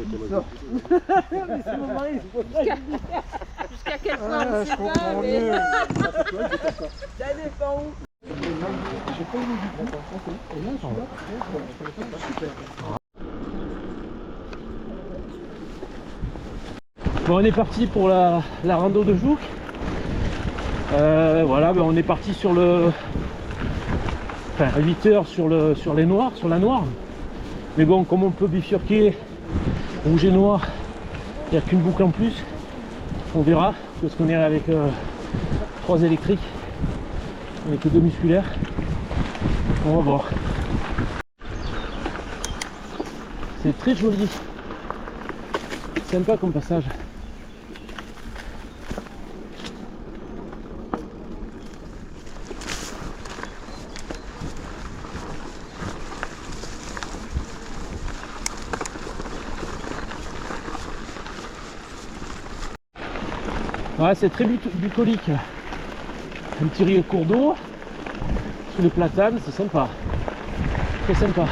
Mais c'est mon mari, c'est pour ça que je dis. Jusqu'à quel point on ne sait pas, comprends mais... mieux. Ça dépend où. J'ai pas eu du d'accord. Ok. Et là, je suis là. Super. Bon, on est parti pour la rando de Jouques. Voilà, ben on est parti sur le... Enfin, à 8 heures sur les noirs, sur la noire. Mais bon, comme on peut bifurquer rouge et noir, il n'y a qu'une boucle en plus. On verra, parce qu'on est avec 3 électriques. On n'est que 2 musculaires. On va voir. C'est très joli. Sympa comme passage. Ouais, c'est très bucolique. Un petit cours d'eau sous les platanes, c'est sympa. Très sympa.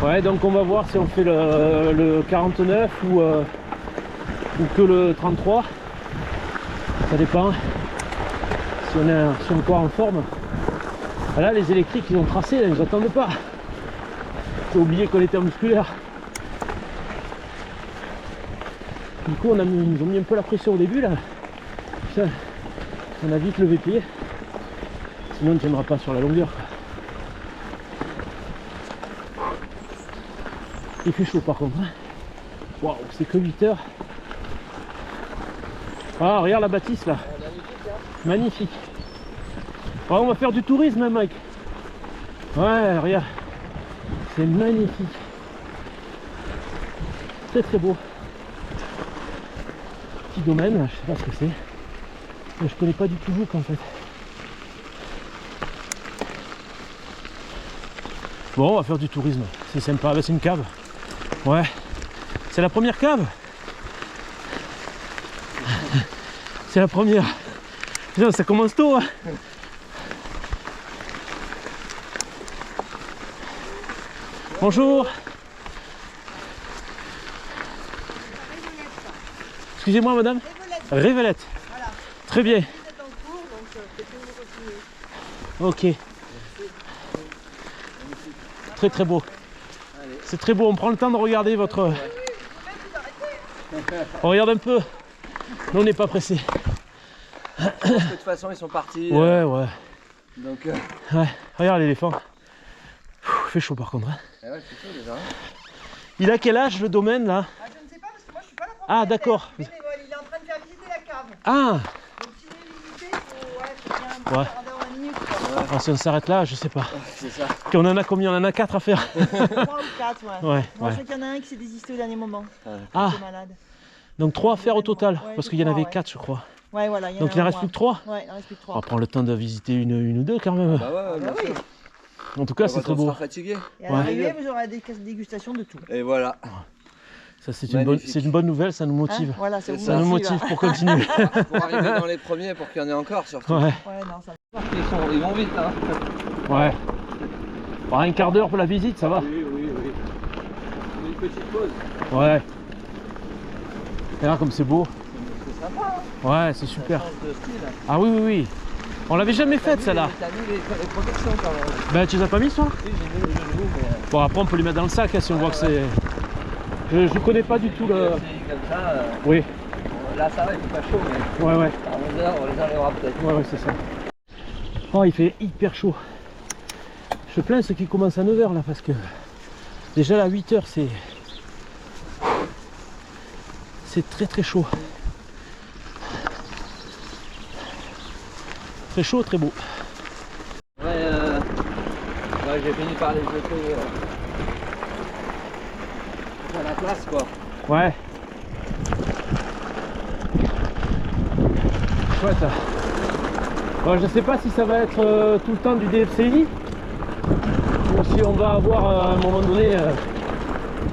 Ouais, donc on va voir si on fait le 49 ou que le 33. Ça dépend si on est encore en forme. Là, les électriques, ils ont tracé, là, ils nous attendent pas. J'ai oublié qu'on était en musculaire. Du coup, ils nous ont mis un peu la pression au début là. Putain, on a vite levé pied. Sinon, on ne tiendra pas sur la longueur. Il fait chaud par contre. Waouh, c'est que 8 heures. Ah, regarde la bâtisse là. Magnifique. Oh, on va faire du tourisme, hein, Mike. Ouais, regarde. C'est magnifique. Très très beau. Petit domaine, je sais pas ce que c'est. Je connais pas du tout Jouques en fait. Bon, on va faire du tourisme. C'est sympa. C'est une cave. Ouais. C'est la première cave. C'est la première. Putain, ça commence tôt. Hein. Bonjour. Excusez-moi madame. Révélette. Voilà. Très bien. Vous êtes en cours, donc c'est vous continuer. Ok. Très très beau. C'est très beau. On prend le temps de regarder votre... On regarde un peu. Nous on n'est pas pressé. De toute façon ils sont partis. Ouais ouais. Donc Ouais. Regarde l'éléphant. Il fait chaud par contre. Hein. ouais, c'est chaud déjà. Il a quel âge le domaine là? Ah, je ne sais pas parce que moi je suis pas la propriétaire. Ah d'accord. Mais voilà, il est en train de faire visiter la cave. Ah. Donc s'il est visité, faut bien un Ouais. quart d'heure, 20 minutes. Quoi. Alors, si on s'arrête là, je sais pas. C'est ça. Puis on en a combien? On en a 4 à faire. 3 ou 4, ouais. Ouais, Moi ouais. je sais qu'il y en a un qui s'est désisté au dernier moment. Ah. Il était malade. Donc 3 à faire au total. Ouais, Parce je qu'il y en crois, avait ouais. 4 je crois. Ouais, voilà. Donc il en reste plus que 3. Ouais, il en reste plus que On va 3. prendre le temps de visiter une ou deux quand même. Bah ouais, bien oui. sûr. En tout cas c'est très On beau. sera fatigué. Et à Ouais. l'arrivée, vous aurez des dégustations de tout. Et voilà. Ça c'est Magnifique. une bonne nouvelle, ça nous Hein, motive. voilà, ça C'est vous Ça nous motive. motive pour continuer. Pour arriver dans les premiers, pour qu'il y en ait encore surtout. Ouais, Ouais, non, ça Ils vont vite hein. ouais. Bon, un quart d'heure pour la visite, ça va. Oui, oui, oui. Une petite pause. Ouais. Regarde comme c'est beau. C'est sympa hein. Ouais, c'est super. Ça change de style. Ah oui, oui, oui. On l'avait jamais faite celle-là. T'as mis les protections quand même. Ben tu les as pas mis toi? Oui, j'ai mis le genou, mais. Bon après on peut les mettre dans le sac hein, si on voit que c'est... Je connais pas du tout le... Comme ça, Oui, là ça va, il fait pas chaud, mais ouais, ouais. à 11h on les enlèvera peut-être. Ouais, ouais, c'est ça. Oh, il fait hyper chaud. Je plains ceux qui commencent à 9h là parce que déjà là à 8h c'est très très chaud. Très chaud, très beau. Ouais, j'ai fini par les jeter à la place quoi. Ouais. Chouette. Bon, je sais pas si ça va être tout le temps du DFCI ou si on va avoir à un moment donné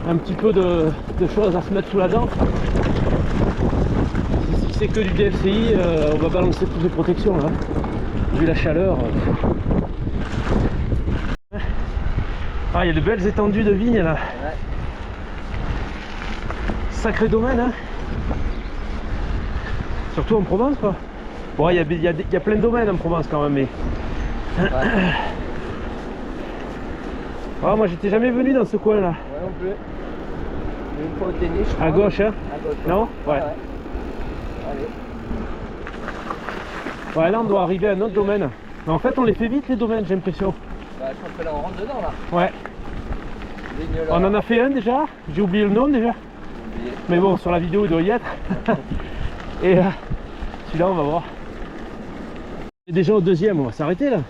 un petit peu de choses à se mettre sous la dent. Si c'est que du DFCI, on va balancer toutes les protections là. vu la chaleur. Ah, il y a de belles étendues de vignes là. Ouais. Sacré domaine, hein. Surtout en Provence, quoi. Bon, il y a plein de domaines en Provence quand même, mais... Ouais. Ah, moi j'étais jamais venu dans ce coin là. Ouais, non plus. Une fois au tennis, je crois. À gauche, hein. À gauche. Non? Ouais. Allez. Ouais, là on doit arriver à un autre domaine. Mais en fait on les fait vite les domaines, j'ai l'impression. Bah, je pense que là on rentre dedans là. Ouais. Ligne là. On en a fait un déjà, j'ai oublié le nom déjà. Oublié. Mais bon, sur la vidéo il doit y être. Et celui-là on va voir. Et déjà au deuxième, on va s'arrêter là. Ouais,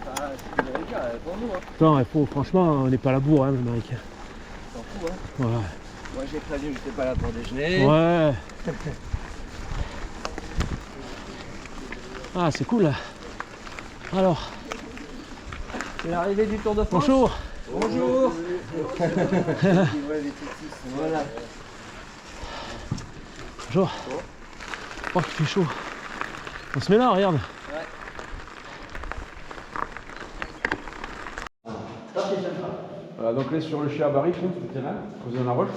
c'est américain pour nous. Hein. Attends, il faut, franchement, on n'est pas à la bourre, hein, l'américain. T'en fous, hein. Ouais. Moi j'ai prévenu que j'étais pas là pour déjeuner. Ouais. Ah, c'est cool là. Alors, C'est l'arrivée du Tour de France. bonjour. Bonjour. Voilà. Bonjour. Oh, il fait chaud. On se met là, regarde. Voilà, donc là sur le chien à barriques, sur le terrain, creusé dans la roche.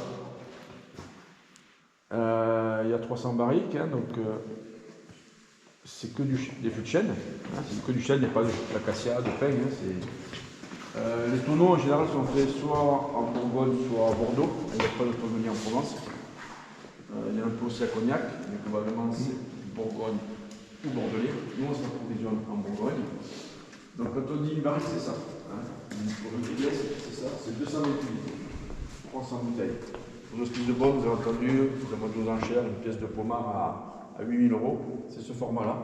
Il y a 300 barriques, hein, donc c'est que des fûts de chêne. Hein, c'est que du chêne, il n'y a pas d'acacia, de peigne. Hein, les tonneaux en général sont faits soit en Bourgogne, soit à Bordeaux. Il n'y a pas de tonneau en Provence. Il y a un peu aussi à Cognac, mais probablement c'est Bourgogne ou Bordelais. Nous on s'approvisionne en Bourgogne. Donc quand on dit une barrique, c'est ça. Hein. Pour une pièce, c'est ça, c'est 228 litres, 300 bouteilles. Pour le ski de bonne, vous avez entendu, le mode aux enchères, une pièce de pommard à 8 000 €, c'est ce format-là.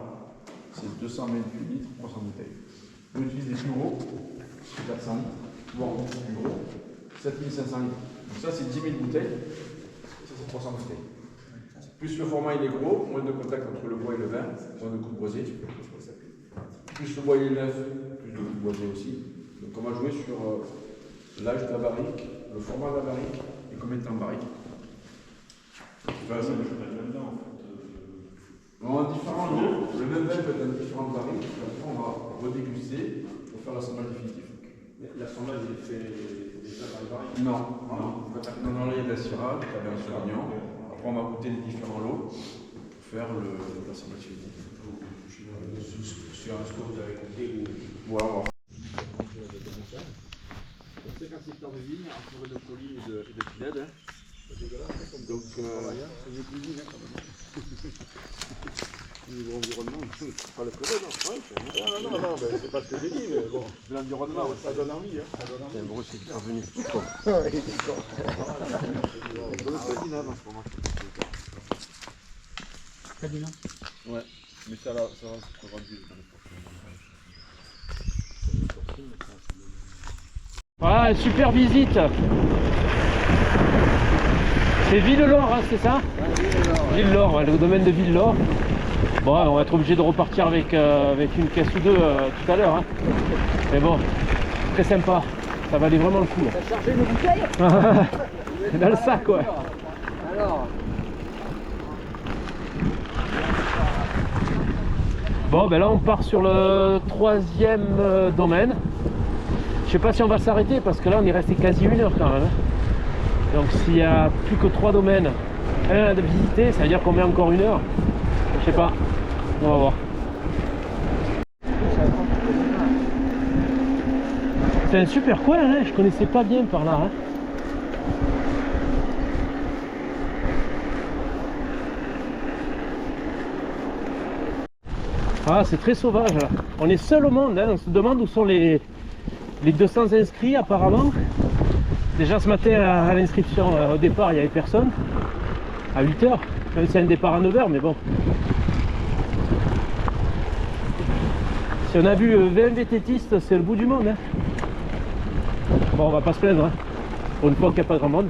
C'est 228 litres, 300 bouteilles. On utilise des plus gros, c'est 400 litres, voire beaucoup plus gros, 7500 litres. Donc ça, c'est 10 000 bouteilles, ça, c'est 300 bouteilles. Plus le format il est gros, moins de contact entre le bois et le vin, moins de coups de boisier. Plus le bois il est neuf, plus de coups de boisier aussi. Donc on va jouer sur l'âge de la barrique, le format de la barrique et combien de temps de barrique. En différents jours, le même vin peut être dans différentes barriques, et après on va redéguster pour faire l'assemblage définitif. L'assemblage est fait déjà dans les barriques? Non, là il y a de la Syrah, du Cabernet Sauvignon. Après on va goûter les différents lots pour faire l'assemblage définitif. Sur un scope, vous avez compté ou... Voilà. C'est 56 hectares de vigne, entouré de colis et de pinèdes. Donc, C'est une cuisine, quand même. Au niveau environnement, c'est pas le problème, non. Non, ben, c'est pas ce que j'ai dit, mais bon, l'environnement, ça donne envie. Hein. Ça donne envie. c'est Bruce qui est revenu. En ce moment. Ouais, mais ça va se rendu. Voilà, super visite. C'est Villelor, hein, c'est ça? Villelor, ouais, le domaine de Villelor. Bon, on va être obligé de repartir avec une caisse ou deux tout à l'heure. Hein. Mais bon, très sympa. Ça valait vraiment le coup. T'as chargé nos bouteilles? Dans le sac, ouais. Alors. Bon, ben là, on part sur le troisième domaine. Je sais pas si on va s'arrêter parce que là, on est resté quasi 1 heure quand même. Donc, s'il y a plus que 3 domaines à visiter, ça veut dire qu'on met encore 1 heure. Je sais pas. On va voir. C'est un super coin, hein. Je connaissais pas bien par là. Hein. Ah, c'est très sauvage là. On est seul au monde, hein. On se demande où sont les 200 inscrits apparemment. Déjà ce matin à l'inscription au départ il n'y avait personne. À 8 h, même si c'est un départ à 9 h, mais bon. Si on a vu 20 vététistes, c'est le bout du monde. Hein. Bon, on va pas se plaindre. Hein. Pour une fois qu'il n'y a pas grand monde.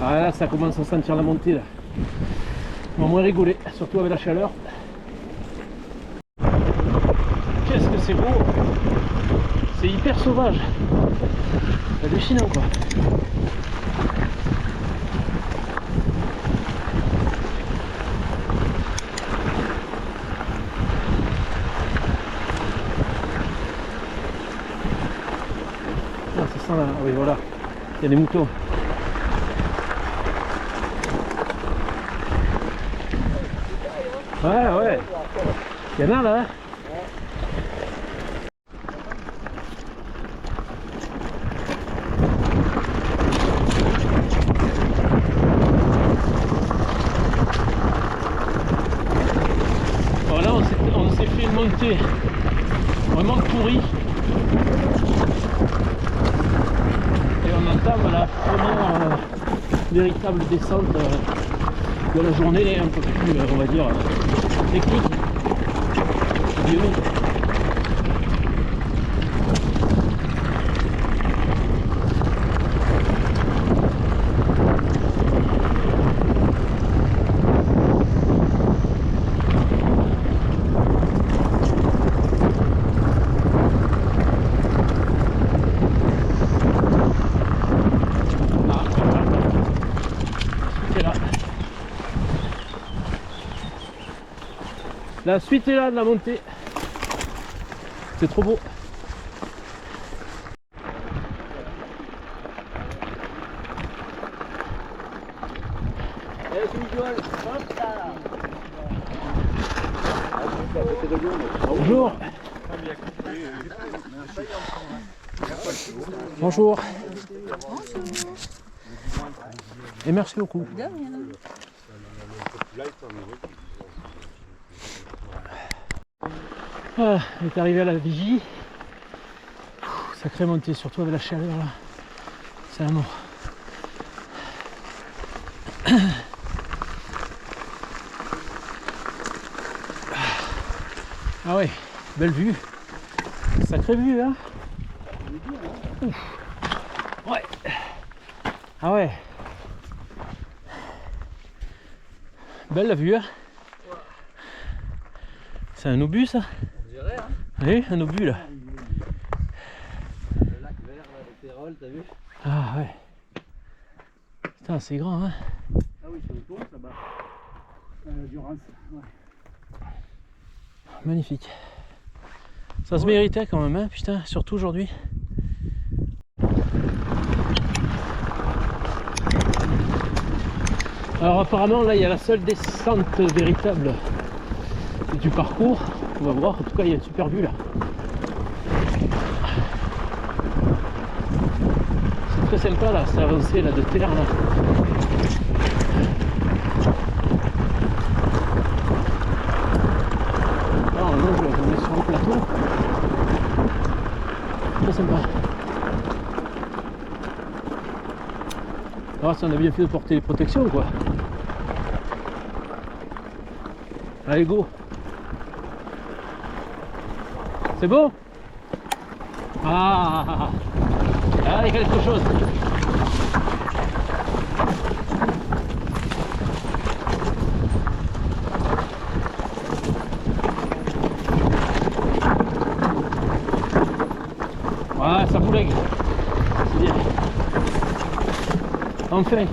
Ah là, ça commence à sentir la montée là. On va moins rigoler, surtout avec la chaleur. Qu'est-ce que c'est beau! C'est hyper sauvage. C'est hallucinant quoi. oui, voilà. Il y a des moutons. Ouais, ouais. Il y en a là. Hein. Voilà, on s'est fait une montée vraiment pourrie. Et on entame la première véritable descente de la journée, un peu plus, on va dire, technique. Bionique. La suite est là de la montée. C'est trop beau. Bonjour. Bonjour. Et merci beaucoup. Ah, on est arrivé à la vigie. Sacrée montée, surtout avec la chaleur là. C'est la mort. Ah ouais, belle vue. Sacrée vue hein. Ouf. Ouais. Ah ouais. Belle la vue hein. C'est un obus ça. On dirait, hein. Oui, un obus là. Le lac vert, là, le Térol, t'as vu? Ah ouais. Putain, c'est grand hein. Ah oui, sur le tour là-bas. Durance. Ouais. Magnifique. Ça se méritait quand même, hein, putain, surtout aujourd'hui. Alors apparemment là il y a la seule descente véritable du parcours. On va voir, en tout cas il y a une super vue là. C'est très sympa là, c'est avancé là de terre là. Alors là on est sur le plateau. Très sympa. Alors ça on a bien fait de porter les protections quoi. Allez go. C'est beau. Ah, il y a quelque chose. Ouais, ça boulegue. C'est bien. Enfin.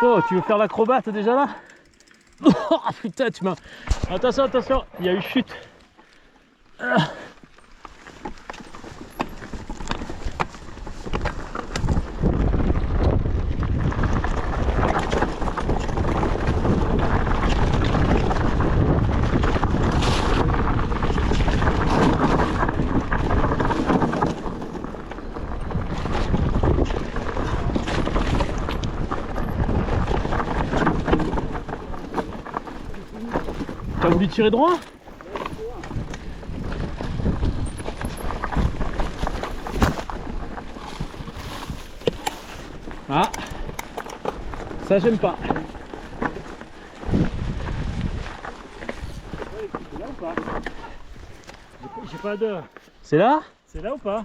Oh, tu veux faire l'acrobate déjà là? Oh putain, tu m'as... Attention, attention, il y a eu chute. T'as voulu tirer droit? Ah, ça j'aime pas. C'est là ou pas? J'ai pas de... C'est là? C'est là ou pas?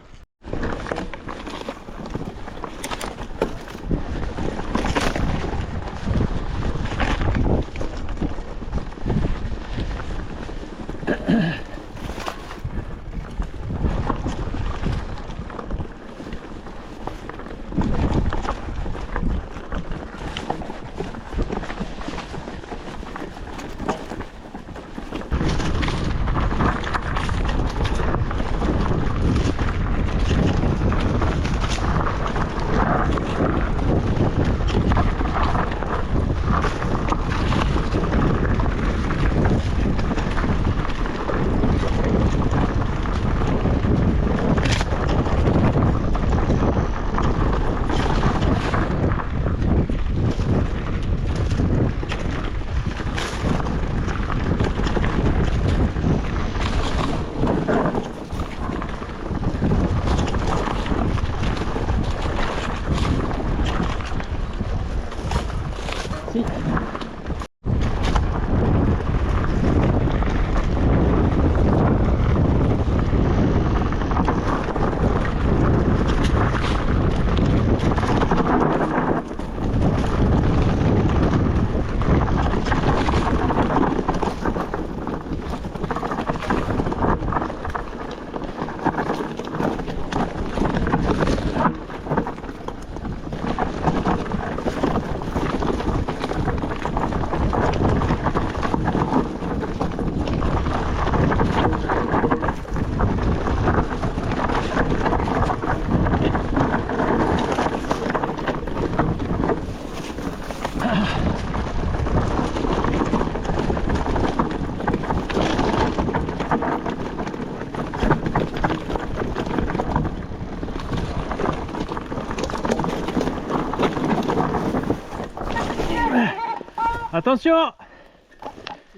Attention!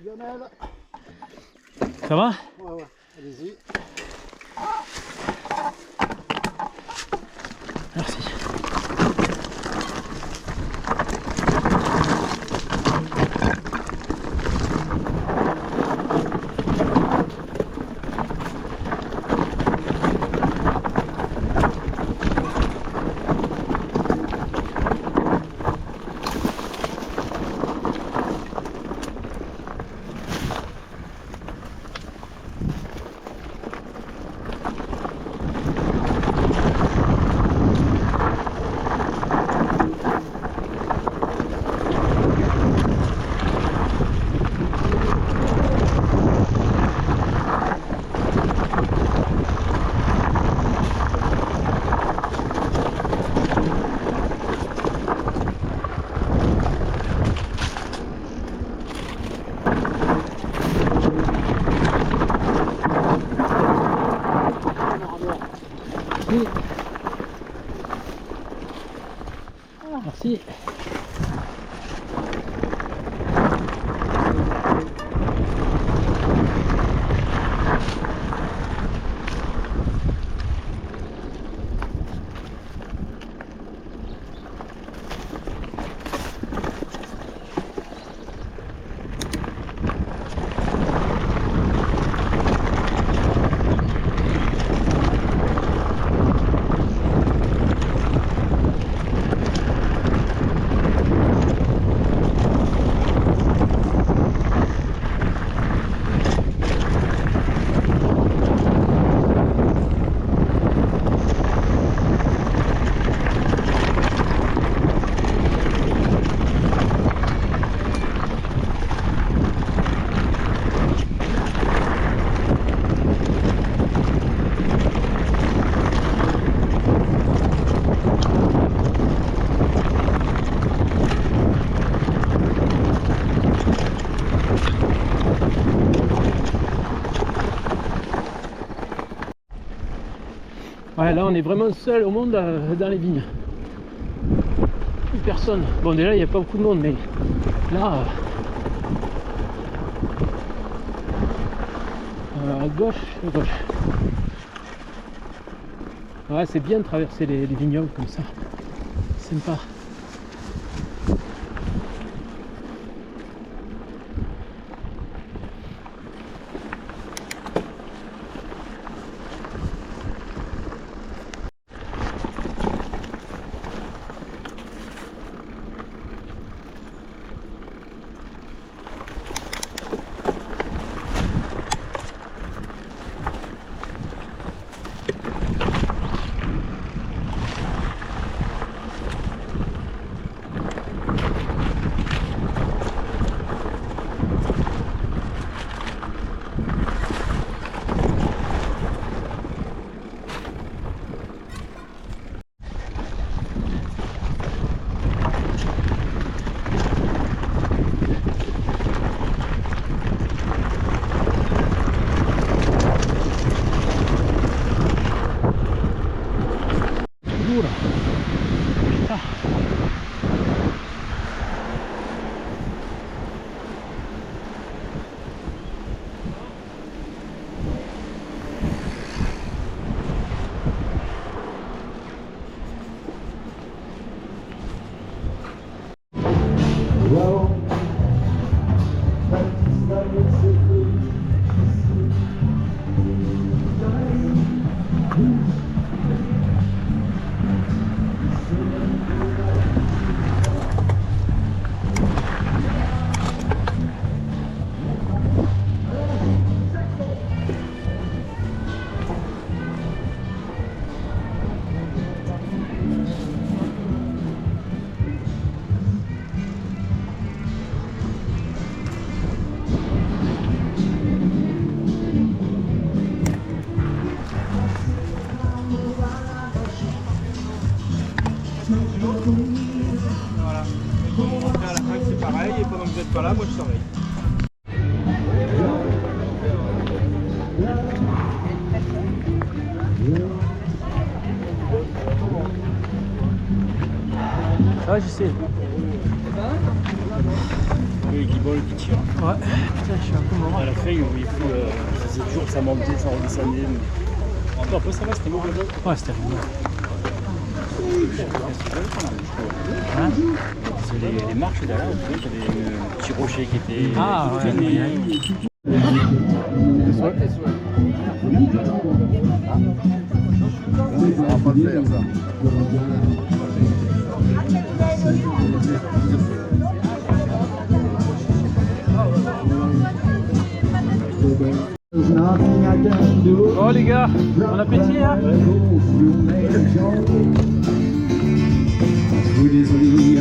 Lionel. Ça va? Ouais, ouais, allez-y. Merci. Merci. Ouais, là on est vraiment seul au monde dans les vignes. Plus personne. Bon, déjà il n'y a pas beaucoup de monde, mais là à gauche. Ouais, c'est bien de traverser les vignobles comme ça. Sympa. Dura. Ah. Voilà. Après, à la fin, c'est pareil, et pendant que vous n'êtes pas là, moi je surveille. Ah, je sais. les guibolles qui tirent. Ouais, putain, je suis un peu mort. À la fin, il faisait dur, ça montait, ça redescendait. Mais... Non, après ça va, c'était mauvais. Ouais, c'était rigolo. Hein c'est les marches derrière, vous savez, il y avait un petit rocher qui était... Ah, ouais. Ça va pas le faire, ça. Bon les gars, bon appétit hein. Désolé,